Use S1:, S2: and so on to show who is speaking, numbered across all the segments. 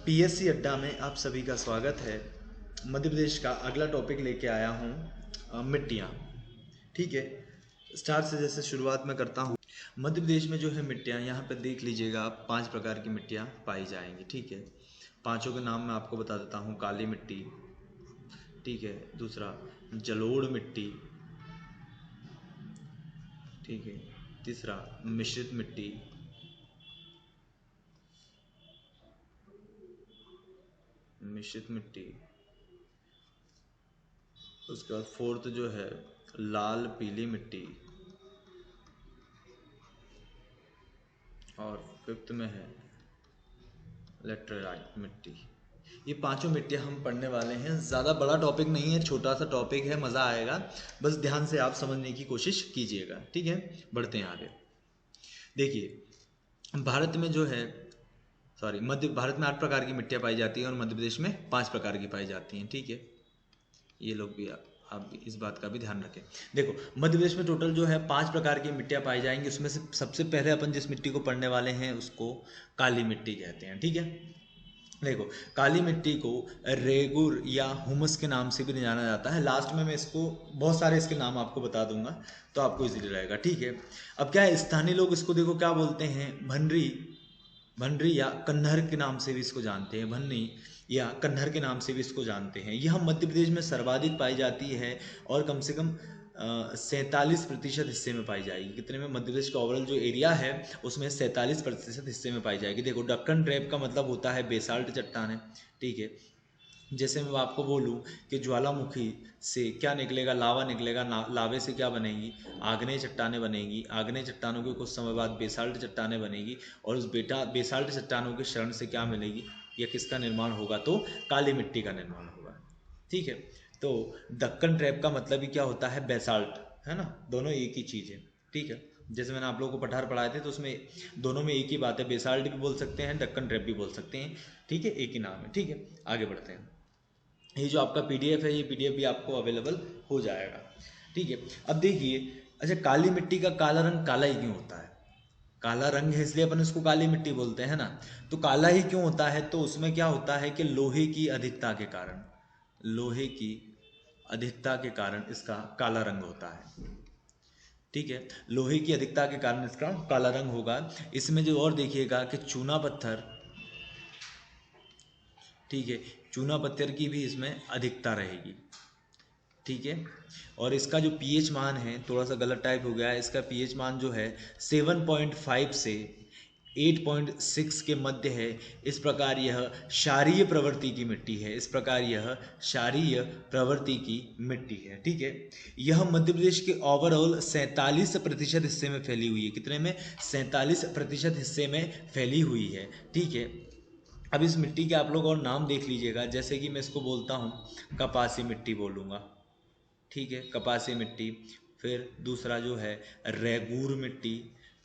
S1: PSC अड्डा में आप सभी का स्वागत है। मध्य प्रदेश का अगला टॉपिक लेके आया हूँ मिट्टियाँ। ठीक है, स्टार्ट से जैसे शुरुआत में करता हूँ। मध्य प्रदेश में जो है मिट्टियाँ, यहाँ पे देख लीजिएगा आप 5 प्रकार की मिट्टियाँ पाई जाएंगी। ठीक है, पांचों के नाम मैं आपको बता देता हूँ। काली मिट्टी, ठीक है, दूसरा जलोढ़ मिट्टी, ठीक है, तीसरा मिश्रित मिट्टी, मिश्रित मिट्टी, उसके बाद फोर्थ जो है लाल पीली मिट्टी, और फिफ्थ में है लेटराइट मिट्टी। ये पांचों मिट्टियाँ हम पढ़ने वाले हैं। ज़्यादा बड़ा टॉपिक नहीं है, छोटा सा टॉपिक है, मज़ा आएगा। बस ध्यान से आप समझने की कोशिश कीजिएगा। ठीक है, बढ़ते हैं आगे। देखिए, भारत में जो है मध्य भारत में 8 प्रकार की मिट्टियाँ पाई जाती हैं और मध्य प्रदेश में 5 प्रकार की पाई जाती हैं। ठीक है, ये लोग भी आप भी इस बात का भी ध्यान रखें। देखो, मध्य प्रदेश में टोटल जो है 5 प्रकार की मिट्टियाँ पाई जाएंगी। उसमें से सबसे पहले अपन जिस मिट्टी को पढ़ने वाले हैं उसको काली मिट्टी कहते हैं। ठीक है, देखो, काली मिट्टी को रेगुर या हुमस के नाम से भी जाना जाता है। लास्ट में मैं इसको बहुत सारे इसके नाम आपको बता दूंगा तो आपको इजीली रहेगा। ठीक है, अब क्या है, स्थानीय लोग इसको देखो क्या बोलते हैं, भनरी, भनरी या कन्नर के नाम से भी इसको जानते हैं। भन्नी या कन्नर के नाम से भी इसको जानते हैं। यह मध्य प्रदेश में सर्वाधिक पाई जाती है और कम से कम 47% हिस्से में पाई जाएगी। कितने में? मध्य प्रदेश का ओवरऑल जो एरिया है उसमें 47% हिस्से में पाई जाएगी। देखो, डक्कन ट्रैप का मतलब होता है बेसाल्ट चट्टानें। ठीक है, जैसे मैं आपको बोलूं कि ज्वालामुखी से क्या निकलेगा, लावा निकलेगा, लावे से क्या बनेगी, आग्नेय चट्टानें बनेगी, आग्नेय चट्टानों के कुछ समय बाद बेसाल्ट चट्टानें बनेगी, और उस बेसाल्ट चट्टानों के शरण से क्या मिलेगी या किसका निर्माण होगा, तो काली मिट्टी का निर्माण होगा। ठीक है, तो दक्कन ट्रैप का मतलब ही क्या होता है, बेसाल्ट, है ना, दोनों एक ही चीज़ है। ठीक है, जैसे मैंने आप लोगों को पठार पढ़ाए थे तो उसमें दोनों में एक ही बात है, बेसाल्ट भी बोल सकते हैं, दक्कन ट्रैप भी बोल सकते हैं। ठीक है, एक ही नाम है। ठीक है, आगे बढ़ते हैं। ये जो आपका पीडीएफ है, ये पीडीएफ भी आपको अवेलेबल हो जाएगा। ठीक है, अब देखिए, अच्छा, काली मिट्टी का काला रंग काला ही क्यों होता है? काला रंग है इसलिए अपन इसको काली मिट्टी बोलते हैं ना। तो काला ही क्यों होता है? तो उसमें क्या होता है कि लोहे की अधिकता के कारण, लोहे की अधिकता के कारण इसका काला रंग होता है। ठीक है, लोहे की अधिकता के कारण इसका काला रंग होगा। इसमें जो और देखिएगा कि चूना पत्थर, ठीक है, चूना पत्थर की भी इसमें अधिकता रहेगी। ठीक है, और इसका जो पीएच मान है, थोड़ा सा गलत टाइप हो गया है, इसका पीएच मान जो है 7.5 से 8.6 के मध्य है। इस प्रकार यह क्षारीय प्रवृत्ति की मिट्टी है। इस प्रकार यह क्षारीय प्रवृत्ति की मिट्टी है। ठीक है, यह मध्य प्रदेश के ओवरऑल 47% हिस्से में फैली हुई है। कितने में? 47% हिस्से में फैली हुई है। ठीक है, अब इस मिट्टी के आप लोग और नाम देख लीजिएगा। जैसे कि मैं इसको बोलता हूँ कपासी मिट्टी बोलूँगा। ठीक है, कपासी मिट्टी। फिर दूसरा जो है रेगूर मिट्टी।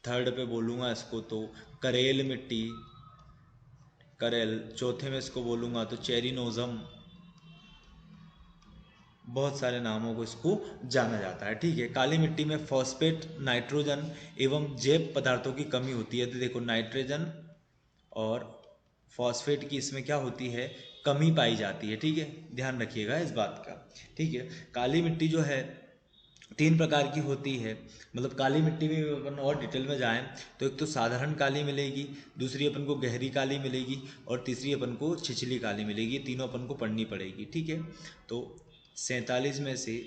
S1: थर्ड पे बोलूँगा इसको तो करेल मिट्टी, करेल। चौथे में इसको बोलूँगा तो चेरिनोजम। बहुत सारे नामों को इसको जाना जाता है। ठीक है, काली मिट्टी में फॉस्फेट, नाइट्रोजन एवं जैव पदार्थों की कमी होती है। तो देखो, नाइट्रोजन और फॉस्फेट की इसमें क्या होती है, कमी पाई जाती है। ठीक है, ध्यान रखिएगा इस बात का। ठीक है, काली मिट्टी जो है 3 प्रकार की होती है। मतलब काली मिट्टी में अपन और डिटेल में जाएं तो एक तो साधारण काली मिलेगी, दूसरी अपन को गहरी काली मिलेगी, और तीसरी अपन को छिछली काली मिलेगी। ये तीनों अपन को पढ़नी पड़ेगी। ठीक है, तो 47 में से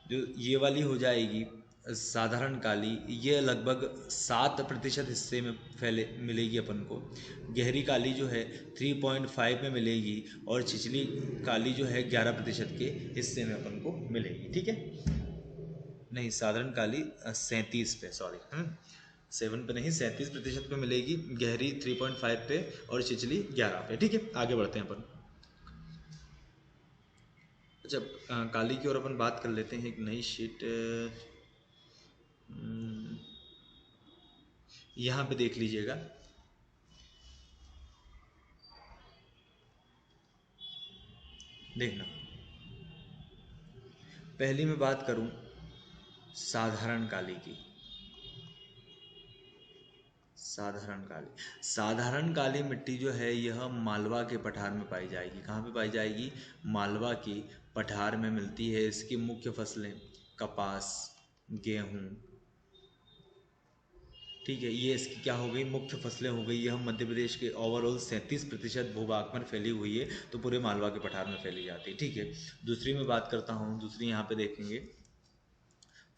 S1: जो ये वाली हो जाएगी साधारण काली, ये लगभग 7% हिस्से में फैले मिलेगी अपन को। गहरी काली जो है 3.5 में मिलेगी, और छिछली काली जो है 11% के हिस्से में अपन को मिलेगी। ठीक है, नहीं, साधारण काली 37 पे, सॉरी, 7 पे नहीं, 37% पे मिलेगी, गहरी 3.5 पे और छिछली 11 पे। ठीक है, आगे बढ़ते हैं अपन। अच्छा, काली की ओर अपन बात कर लेते हैं। एक नई शीट यहाँ पे देख लीजिएगा। देखना, पहली मैं बात करूं साधारण काली की। साधारण काली मिट्टी जो है यह मालवा के पठार में पाई जाएगी। कहाँ पे पाई जाएगी? मालवा के पठार में मिलती है। इसकी मुख्य फसलें कपास, गेहूँ, ठीक है, ये इसकी क्या हो गई? मुख्य फसलें हो गई। यह मध्य प्रदेश के ओवरऑल 37% भूभाग पर फैली हुई है, तो पूरे मालवा के पठार में फैली जाती है। ठीक है, दूसरी में बात करता हूँ। दूसरी यहाँ पे देखेंगे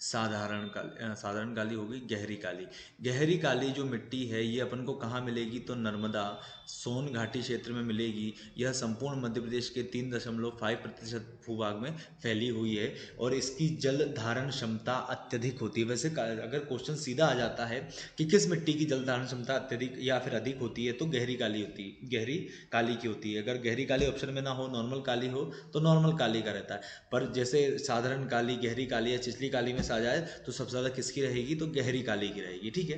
S1: साधारण काली होगी। गहरी काली, गहरी काली जो मिट्टी है ये अपन को कहाँ मिलेगी? तो नर्मदा सोन घाटी क्षेत्र में मिलेगी। यह संपूर्ण मध्य प्रदेश के 3.5% भूभाग में फैली हुई है और इसकी जल धारण क्षमता अत्यधिक होती है। वैसे अगर क्वेश्चन सीधा आ जाता है कि किस मिट्टी की जल धारण क्षमता अत्यधिक या फिर अधिक होती है, तो गहरी काली होती है, गहरी काली की होती है। अगर गहरी काली ऑप्शन में ना हो, नॉर्मल काली हो, तो नॉर्मल काली का रहता है। पर जैसे साधारण काली, गहरी काली या छिछली काली में आ जाए तो सबसे ज़्यादा किसकी रहेगी? तो गहरी काली की रहेगी। ठीक है,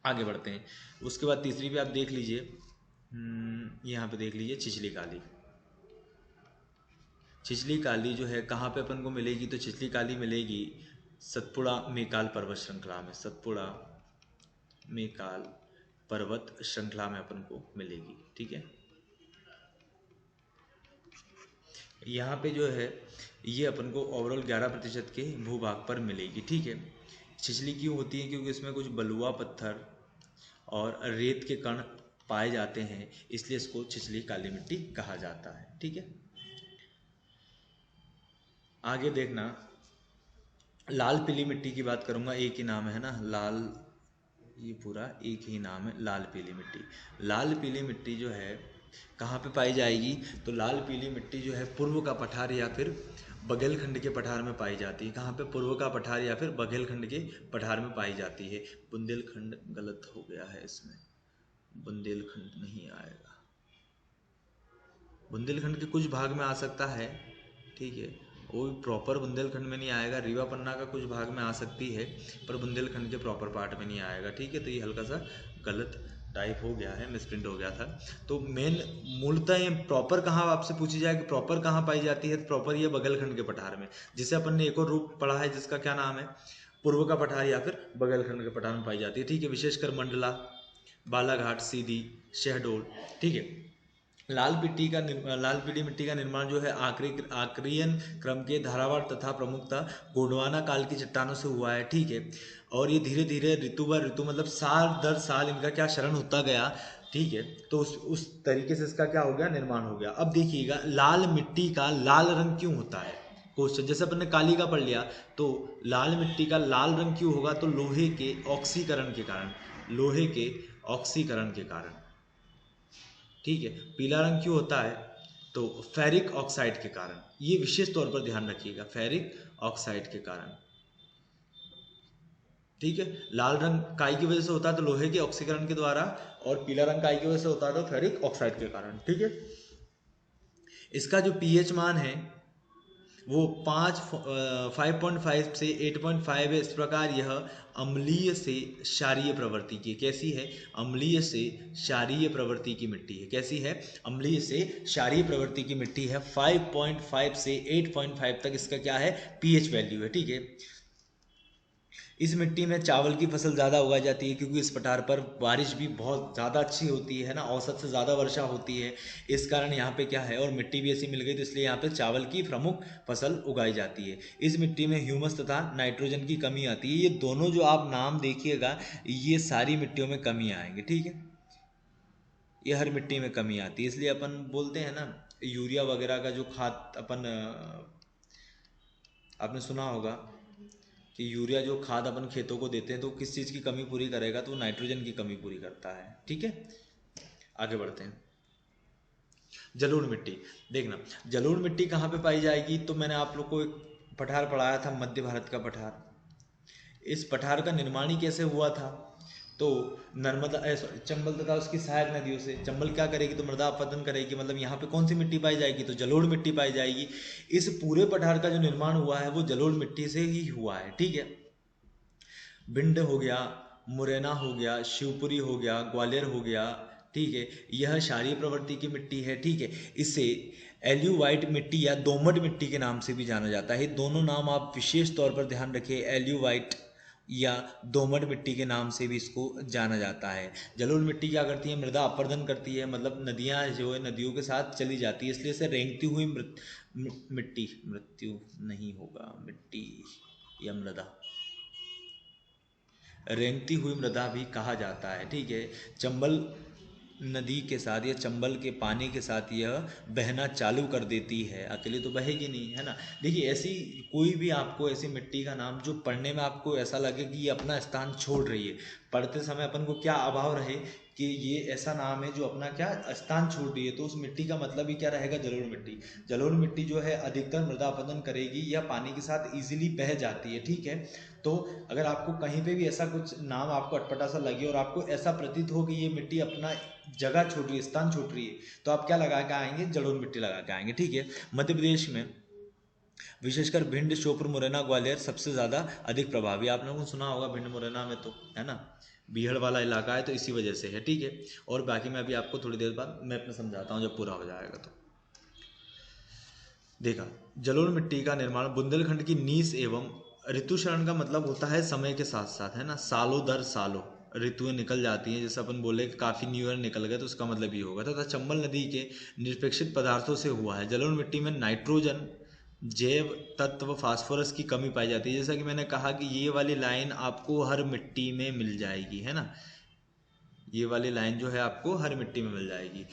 S1: आगे बढ़ते हैं। उसके बाद तीसरी पे आप देख लीजिए, यहाँ पे देख लीजिए छिछली काली। छिछली काली जो है कहाँ पे अपन को मिलेगी? तो छिछली काली मिलेगी सतपुड़ा मेकाल पर्वत श्रृंखला में। सतपुड़ा मेकाल पर्वत श्रृंखला में अपन को मिलेगी। ठीक है, यहाँ पे जो है ये अपन को ओवरऑल 11% के भूभाग पर मिलेगी। ठीक है, छिछली क्यों होती है? क्योंकि इसमें कुछ बलुआ पत्थर और रेत के कण पाए जाते हैं, इसलिए इसको छिछली काली मिट्टी कहा जाता है। ठीक है, आगे देखना, लाल पीली मिट्टी की बात करूंगा। एक ही नाम है ना, लाल, ये पूरा एक ही नाम है, लाल पीली मिट्टी। लाल पीली मिट्टी जो है कहाँ पे पाई जाएगी? तो लाल पीली मिट्टी जो है पूर्व का पठार या फिर बघेलखंड के पठार में पाई जाती है। कहाँ पे? पूर्व का पठार या फिर बघेलखंड के पठार में पाई जाती है। बुंदेलखंड गलत हो गया है, इसमें बुंदेलखंड नहीं आएगा। बुंदेलखंड के कुछ भाग में आ सकता है, ठीक है, वो प्रॉपर बुंदेलखंड में नहीं आएगा। रीवा पन्ना का कुछ भाग में आ सकती है, पर बुंदेलखंड के प्रॉपर पार्ट में नहीं आएगा। ठीक है, तो ये हल्का सा गलत टाइप हो गया है, मिसप्रिंट हो गया था। तो मेन मूलतः ये प्रॉपर कहाँ आपसे पूछी जाए कि प्रॉपर कहाँ पाई जाती है, तो प्रॉपर ये बघेलखंड के पठार में, जिसे अपन ने एक और रूप पढ़ा है जिसका क्या नाम है? पूर्व का पठार या फिर बघेलखंड के पठार में पाई जाती है। ठीक है, विशेषकर मंडला, बालाघाट, सीधी, शहडोल। ठीक है, लाल पीली मिट्टी का निर्माण जो है आक्रियन क्रम के धारावार तथा प्रमुखतः गोंडवाना काल की चट्टानों से हुआ है। ठीक है, और ये धीरे धीरे ऋतु ब ऋतु मतलब साल दर साल इनका क्या क्षरण होता गया। ठीक है, तो उस तरीके से इसका क्या हो गया? निर्माण हो गया। अब देखिएगा, लाल मिट्टी का लाल रंग क्यों होता है? क्वेश्चन जैसे अपन ने काली का पढ़ लिया, तो लाल मिट्टी का लाल रंग क्यों होगा? तो लोहे के ऑक्सीकरण के कारण, लोहे के ऑक्सीकरण के कारण। ठीक है, पीला रंग क्यों होता है? तो फेरिक ऑक्साइड के कारण। ये विशेष तौर पर ध्यान रखिएगा, फेरिक ऑक्साइड के कारण। ठीक है, लाल रंग काई की वजह से होता है तो लोहे के ऑक्सीकरण के द्वारा, और पीला रंग काई की वजह से होता है तो फेरिक ऑक्साइड के कारण। ठीक है, इसका जो पीएच मान है वो 5.5 से 8.5 है। इस प्रकार यह अम्लीय से क्षारीय प्रवृत्ति की। कैसी है? अम्लीय से क्षारीय प्रवृत्ति की मिट्टी है। कैसी है? अम्लीय से क्षारीय प्रवृत्ति की मिट्टी है। 5.5 से 8.5 तक इसका क्या है? पीएच वैल्यू है। ठीक है, इस मिट्टी में चावल की फसल ज़्यादा उगाई जाती है, क्योंकि इस पठार पर बारिश भी बहुत ज़्यादा अच्छी होती है ना, औसत से ज़्यादा वर्षा होती है। इस कारण यहाँ पे क्या है, और मिट्टी भी ऐसी मिल गई, तो इसलिए यहाँ पे चावल की प्रमुख फसल उगाई जाती है। इस मिट्टी में ह्यूमस तथा नाइट्रोजन की कमी आती है। ये दोनों जो आप नाम देखिएगा, ये सारी मिट्टियों में कमी आएंगे। ठीक है, ये हर मिट्टी में कमी आती है। इसलिए अपन बोलते हैं ना, यूरिया वगैरह का जो खाद अपन, आपने सुना होगा कि यूरिया जो खाद अपन खेतों को देते हैं तो किस चीज़ की कमी पूरी करेगा? तो नाइट्रोजन की कमी पूरी करता है। ठीक है, आगे बढ़ते हैं। जलोढ़ मिट्टी, देखना जलोढ़ मिट्टी कहाँ पे पाई जाएगी? तो मैंने आप लोग को एक पठार पढ़ाया था, मध्य भारत का पठार। इस पठार का निर्माण ही कैसे हुआ था? तो नर्मदा, चंबल तथा उसकी सहायक नदियों से। चंबल क्या करेगी? तो मृदा अपरदन करेगी। मतलब यहाँ पे कौन सी मिट्टी पाई जाएगी? तो जलोढ़ मिट्टी पाई जाएगी। इस पूरे पठार का जो निर्माण हुआ है वो जलोढ़ मिट्टी से ही हुआ है। ठीक है, भिंड हो गया, मुरैना हो गया, शिवपुरी हो गया, ग्वालियर हो गया। ठीक है, यह क्षारीय प्रवृत्ति की मिट्टी है। ठीक है, इसे एल्यूवाइट मिट्टी या दोमट मिट्टी के नाम से भी जाना जाता है। दोनों नाम आप विशेष तौर पर ध्यान रखिए, एल्यूवाइट या दोमट मिट्टी के नाम से भी इसको जाना जाता है। जलोढ़ मिट्टी क्या करती है, मृदा अपरदन करती है, मतलब नदियाँ जो है नदियों के साथ चली जाती है, इसलिए इसे रेंगती हुई मिट्टी, मृत्यु नहीं होगा, मिट्टी या मृदा, रेंगती हुई मृदा भी कहा जाता है। ठीक है, चंबल नदी के साथ या चंबल के पानी के साथ यह बहना चालू कर देती है, अकेले तो बहेगी नहीं, है ना। देखिए ऐसी कोई भी आपको ऐसी मिट्टी का नाम जो पढ़ने में आपको ऐसा लगे कि ये अपना स्थान छोड़ रही है, पढ़ते समय अपन को क्या अभाव रहे कि ये ऐसा नाम है जो अपना क्या स्थान छोड़ रही है, तो उस मिट्टी का मतलब ही क्या रहेगा, जलोढ़ मिट्टी। जलोढ़ मिट्टी जो है अधिकतर मृदा अपरदन करेगी या पानी के साथ इजीली बह जाती है। ठीक है, तो अगर आपको कहीं पे भी ऐसा कुछ नाम आपको अटपटा सा लगे और आपको ऐसा प्रतीत हो कि ये मिट्टी अपना जगह छोड़ रही है, स्थान छोड़ रही है, तो आप क्या लगा के आएंगे, जलोढ़ मिट्टी लगा के आएंगे। ठीक है, मध्य प्रदेश में विशेषकर भिंड, श्योपुर, मुरैना, ग्वालियर सबसे ज़्यादा अधिक प्रभावी। आप लोगों को सुना होगा भिंड मुरैना में, तो है ना, बीहड़ वाला इलाका है, तो इसी वजह से है। ठीक है, और बाकी मैं अभी आपको थोड़ी देर बाद मैं अपना समझाता हूँ जब पूरा हो जाएगा। तो देखा, जलोढ़ मिट्टी का निर्माण बुंदेलखंड की नीस एवं ऋतुशरण का मतलब होता है समय के साथ साथ, है ना, सालों दर सालों ऋतुएं निकल जाती हैं, जैसे अपन बोले कि काफ़ी न्यू ईयर निकल गए, तो उसका मतलब ये होगा। तथा चंबल नदी के निरपेक्षित पदार्थों से हुआ है। जलोढ़ मिट्टी में नाइट्रोजन, जैव तत्व, फास्फोरस की कमी पाई जाती है। जैसा कि मैंने कहा कि ये वाली लाइन आपको हर मिट्टी में मिल जाएगी, है ना, ये वाली लाइन जो है आपको हर मिट्टी में मिल जाएगी।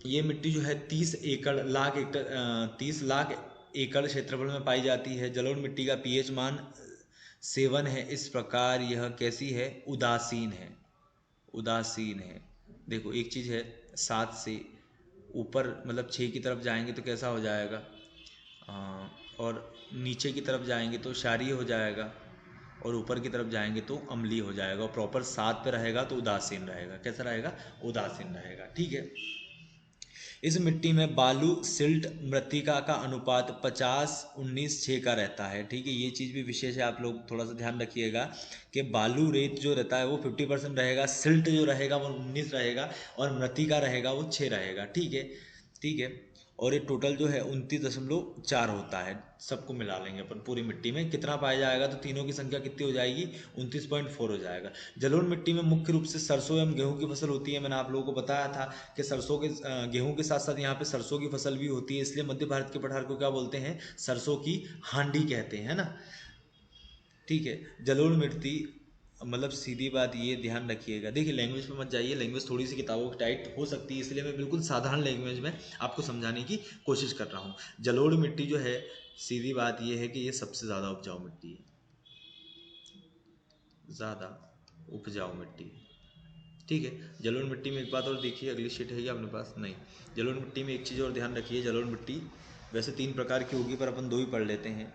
S1: ये मिट्टी जो है 30 लाख एकड़ क्षेत्रफल में पाई जाती है। जलोढ़ मिट्टी का पीएच मान 7 है। इस प्रकार यह कैसी है, उदासीन है, उदासीन है। देखो एक चीज़ है, 7 से ऊपर मतलब 6 की तरफ जाएंगे तो कैसा हो जाएगा, और नीचे की तरफ जाएंगे तो क्षारीय हो जाएगा, और ऊपर की तरफ जाएंगे तो अम्लीय हो जाएगा, और प्रॉपर 7 पे रहेगा तो उदासीन रहेगा। कैसा रहेगा, उदासीन रहेगा। ठीक है, इस मिट्टी में बालू सिल्ट मृत्तिका का अनुपात 50-19-6 का रहता है। ठीक है, ये चीज़ भी विशेष है, आप लोग थोड़ा सा ध्यान रखिएगा कि बालू रेत जो रहता है वो 50% रहेगा, सिल्ट जो रहेगा वो 19 रहेगा, और मृत्तिका रहेगा वो 6 रहेगा। ठीक है, ठीक है, और ये टोटल जो है 29.4 होता है। सबको मिला लेंगे अपन, पूरी मिट्टी में कितना पाया जाएगा, तो तीनों की संख्या कितनी हो जाएगी, 29.4 हो जाएगा। जलोढ़ मिट्टी में मुख्य रूप से सरसों एवं गेहूं की फसल होती है। मैंने आप लोगों को बताया था कि सरसों के गेहूं के साथ साथ यहाँ पे सरसों की फसल भी होती है, इसलिए मध्य भारत के पठार को क्या बोलते हैं, सरसों की हांडी कहते हैं, है ना। ठीक है, जलोढ़ मिट्टी मतलब सीधी बात ये ध्यान रखिएगा। देखिए लैंग्वेज पे मत जाइए, लैंग्वेज थोड़ी सी किताबों की टाइट हो सकती है, इसलिए मैं बिल्कुल साधारण लैंग्वेज में आपको समझाने की कोशिश कर रहा हूँ। जलोढ़ मिट्टी जो है, सीधी बात ये है कि ये सबसे ज़्यादा उपजाऊ मिट्टी है, ज़्यादा उपजाऊ मिट्टी। ठीक है, जलोढ़ मिट्टी में एक बात और देखिए, अगली शीट है क्या अपने पास, नहीं। जलोढ़ मिट्टी में एक चीज़ और ध्यान रखिए, जलोढ़ मिट्टी वैसे 3 प्रकार की होगी, पर अपन 2 ही पढ़ लेते हैं।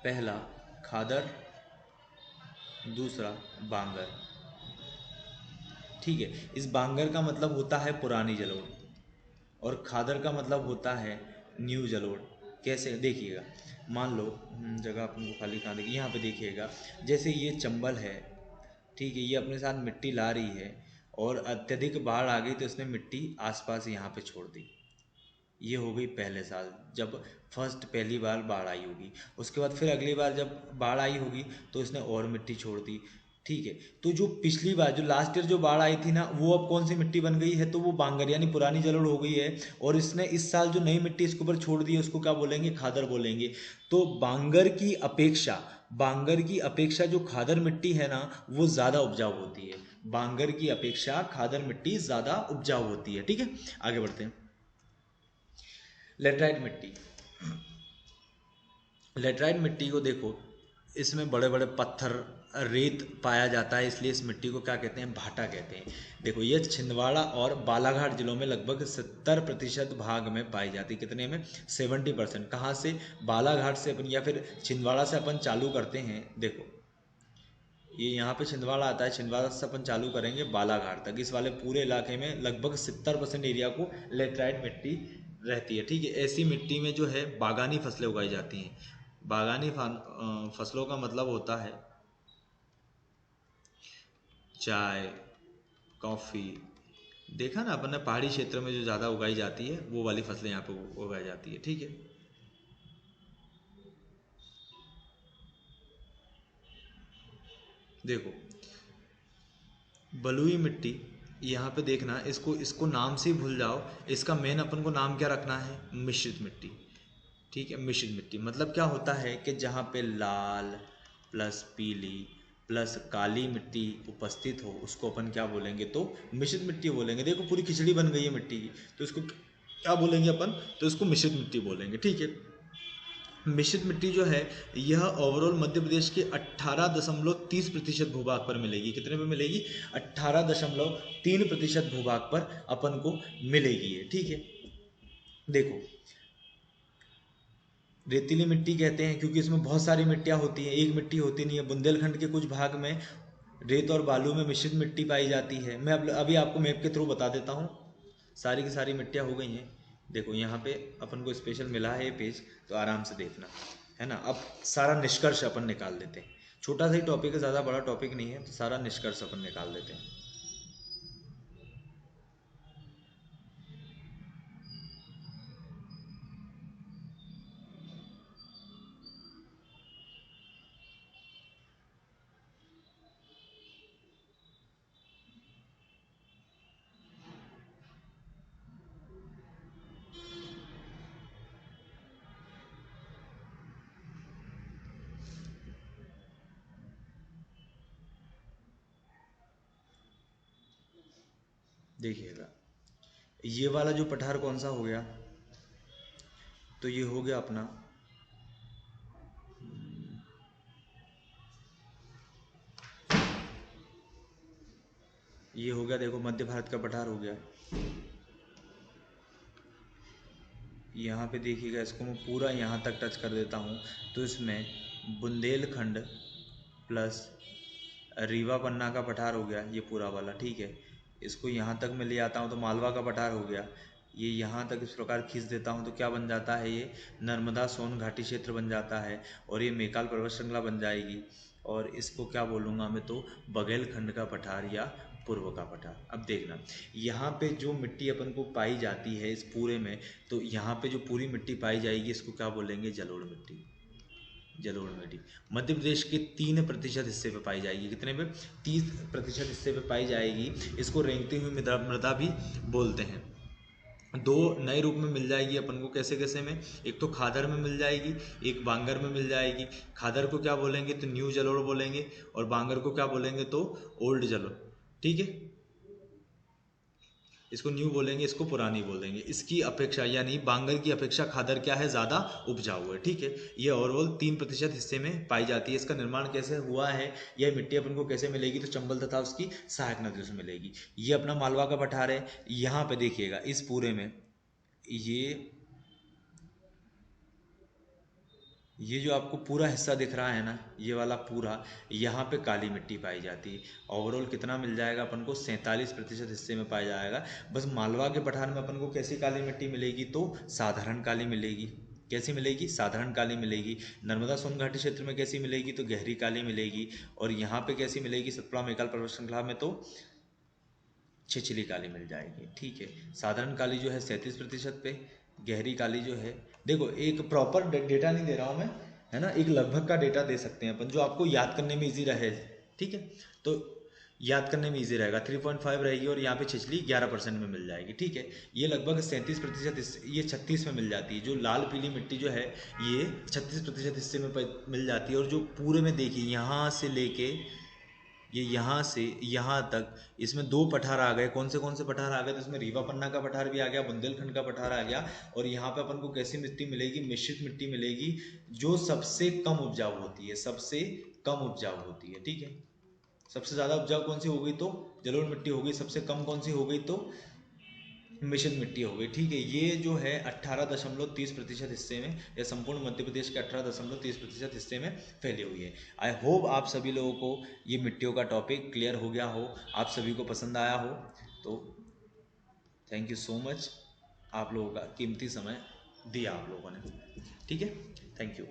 S1: पहला खादर, दूसरा बांगर। ठीक है, इस बांगर का मतलब होता है पुरानी जलोढ़, और खादर का मतलब होता है न्यू जलोढ़। कैसे, देखिएगा, मान लो जगह अपन को खाली कहाँ देखिए, यहाँ पे देखिएगा, जैसे ये चंबल है, ठीक है, ये अपने साथ मिट्टी ला रही है, और अत्यधिक बाढ़ आ गई तो इसने मिट्टी आसपास यहाँ पे छोड़ दी। ये हो गई पहले साल जब पहली बार बाढ़ आई होगी। उसके बाद फिर अगली बार जब बाढ़ आई होगी तो इसने और मिट्टी छोड़ दी। ठीक है, तो जो पिछली बार जो लास्ट ईयर जो बाढ़ आई थी ना, वो अब कौन सी मिट्टी बन गई है, तो वो बांगर यानी पुरानी जलोढ़ हो गई है। और इसने इस साल जो नई मिट्टी इसके ऊपर छोड़ दी है उसको क्या बोलेंगे, खादर बोलेंगे। तो बांगर की अपेक्षा जो खादर मिट्टी है ना, वो ज़्यादा उपजाऊ होती है। बांगर की अपेक्षा खादर मिट्टी ज़्यादा उपजाऊ होती है। ठीक है, आगे बढ़ते हैं। लेटराइट मिट्टी, लेटराइट मिट्टी को देखो, इसमें बड़े बड़े पत्थर रेत पाया जाता है, इसलिए इस मिट्टी को क्या कहते हैं, भाटा कहते हैं। देखो ये छिंदवाड़ा और बालाघाट जिलों में लगभग 70% भाग में पाई जाती है। कितने में, 70%। कहाँ से, बालाघाट से अपन या फिर छिंदवाड़ा से अपन चालू करते हैं। देखो ये यहाँ पे छिंदवाड़ा आता है, छिंदवाड़ा से अपन चालू करेंगे बालाघाट तक, इस वाले पूरे इलाके में लगभग 70% एरिया को लेटराइट मिट्टी रहती है। ठीक है, ऐसी मिट्टी में जो है बागानी फसलें उगाई जाती हैं। बागानी फसलों का मतलब होता है चाय, कॉफ़ी। देखा ना अपन ने, पहाड़ी क्षेत्र में जो ज़्यादा उगाई जाती है वो वाली फसलें यहाँ पे उगाई जाती है। ठीक है, देखो बलुई मिट्टी, यहाँ पे देखना, इसको इसको नाम से ही भूल जाओ, इसका मेन अपन को नाम क्या रखना है, मिश्रित मिट्टी। ठीक है, मिश्रित मिट्टी मतलब क्या होता है कि जहाँ पे लाल प्लस पीली प्लस काली मिट्टी उपस्थित हो उसको अपन क्या बोलेंगे, तो मिश्रित मिट्टी बोलेंगे। देखो पूरी खिचड़ी बन गई है मिट्टी की, तो इसको क्या बोलेंगे अपन, तो इसको मिश्रित मिट्टी बोलेंगे। ठीक है, मिश्रित मिट्टी जो है यह ओवरऑल मध्य प्रदेश के 18.30% भूभाग पर मिलेगी। कितने पे मिलेगी, 18.3% भूभाग पर अपन को मिलेगी है। ठीक है, देखो रेतीली मिट्टी कहते हैं क्योंकि इसमें बहुत सारी मिट्टियाँ होती हैं, एक मिट्टी होती नहीं है। बुंदेलखंड के कुछ भाग में रेत और बालू में मिश्रित मिट्टी पाई जाती है। मैं अभी आपको मैप के थ्रू बता देता हूँ, सारी की सारी मिट्टियाँ हो गई हैं। देखो यहाँ पे अपन को स्पेशल मिला है ये पेज, तो आराम से देखना है ना। अब सारा निष्कर्ष अपन निकाल देते हैं, छोटा सा ही टॉपिक है, ज़्यादा बड़ा टॉपिक नहीं है, तो सारा निष्कर्ष अपन निकाल देते हैं। देखिएगा ये वाला जो पठार कौन सा हो गया, तो ये हो गया अपना ये हो गया, देखो मध्य भारत का पठार हो गया। यहाँ पे देखिएगा, इसको मैं पूरा यहाँ तक टच कर देता हूँ, तो इसमें बुंदेलखंड प्लस रीवा पन्ना का पठार हो गया, ये पूरा वाला। ठीक है, इसको यहाँ तक मैं ले आता हूँ तो मालवा का पठार हो गया। ये यहाँ तक इस प्रकार खींच देता हूँ तो क्या बन जाता है, ये नर्मदा सोन घाटी क्षेत्र बन जाता है, और ये मेकाल पर्वत श्रृंखला बन जाएगी। और इसको क्या बोलूँगा मैं, तो बघेलखंड का पठार या पूर्व का पठार। अब देखना यहाँ पे जो मिट्टी अपन को पाई जाती है इस पूरे में, तो यहाँ पे जो पूरी मिट्टी पाई जाएगी इसको क्या बोलेंगे, जलोढ़ मिट्टी। जलोढ़ मिट्टी मध्य प्रदेश के 3% हिस्से पे पाई जाएगी। कितने पे, 30% हिस्से पे पाई जाएगी। इसको रेंगती हुई मृदा मृदा भी बोलते हैं। दो नए रूप में मिल जाएगी अपन को, कैसे कैसे में, एक तो खादर में मिल जाएगी, एक बांगर में मिल जाएगी। खादर को क्या बोलेंगे, तो न्यू जलोढ़ बोलेंगे, और बांगर को क्या बोलेंगे, तो ओल्ड जलोढ़। ठीक है, इसको न्यू बोलेंगे, इसको पुरानी बोल देंगे। इसकी अपेक्षा यानी बांगर की अपेक्षा खादर क्या है, ज़्यादा उपजाऊ है। ठीक है, ये ओवरऑल 3% हिस्से में पाई जाती है। इसका निर्माण कैसे हुआ है, यह मिट्टी अपन को कैसे मिलेगी, तो चंबल तथा उसकी सहायक नदियों से मिलेगी। ये अपना मालवा का पठार है। यहाँ पे देखिएगा इस पूरे में ये जो आपको पूरा हिस्सा दिख रहा है ना, ये वाला पूरा, यहाँ पे काली मिट्टी पाई जाती है। ओवरऑल कितना मिल जाएगा अपन को, 47% हिस्से में पाया जाएगा। बस मालवा के पठार में अपन को कैसी काली मिट्टी मिलेगी, तो साधारण काली मिलेगी। कैसी मिलेगी, साधारण काली मिलेगी। नर्मदा सोन घाटी क्षेत्र में कैसी मिलेगी, तो गहरी काली मिलेगी। और यहाँ पे कैसी मिलेगी, सतपुड़ा मेकाल पर्वत श्रृंखला में तो छिछली काली मिल जाएगी। ठीक है, साधारण काली जो है 37% पे, गहरी काली जो है, देखो एक प्रॉपर डेटा नहीं दे रहा हूँ मैं, है ना, एक लगभग का डेटा दे सकते हैं अपन जो आपको याद करने में इजी रहे। ठीक है, तो याद करने में इजी रहेगा। 3.5 रहेगी, और यहाँ पे छिछली 11% में मिल जाएगी। ठीक है, ये लगभग 37%, ये 36 में मिल जाती है। जो लाल पीली मिट्टी जो है ये 36% हिस्से में मिल जाती है। और जो पूरे में देखिए यहाँ से लेके ये यहाँ से यहाँ तक, इसमें 2 पठार आ गए। कौन से पठार आ गए, तो इसमें रीवा पन्ना का पठार भी आ गया, बुंदेलखंड का पठार आ गया। और यहाँ पे अपन को कैसी मिट्टी मिलेगी, मिश्रित मिट्टी मिलेगी, जो सबसे कम उपजाऊ होती है, सबसे कम उपजाऊ होती है। ठीक है, सबसे ज़्यादा उपजाऊ कौन सी हो गई, तो जलोढ़ मिट्टी हो गई। सबसे कम कौन सी हो गई, तो मिश्रित मिट्टी हो गई। ठीक है, ये जो है 18.30% हिस्से में, या संपूर्ण मध्य प्रदेश के 18.30% हिस्से में फैली हुई है। आई होप आप सभी लोगों को ये मिट्टियों का टॉपिक क्लियर हो गया हो, आप सभी को पसंद आया हो। तो थैंक यू सो मच, आप लोगों का कीमती समय दिया आप लोगों ने। ठीक है, थैंक यू।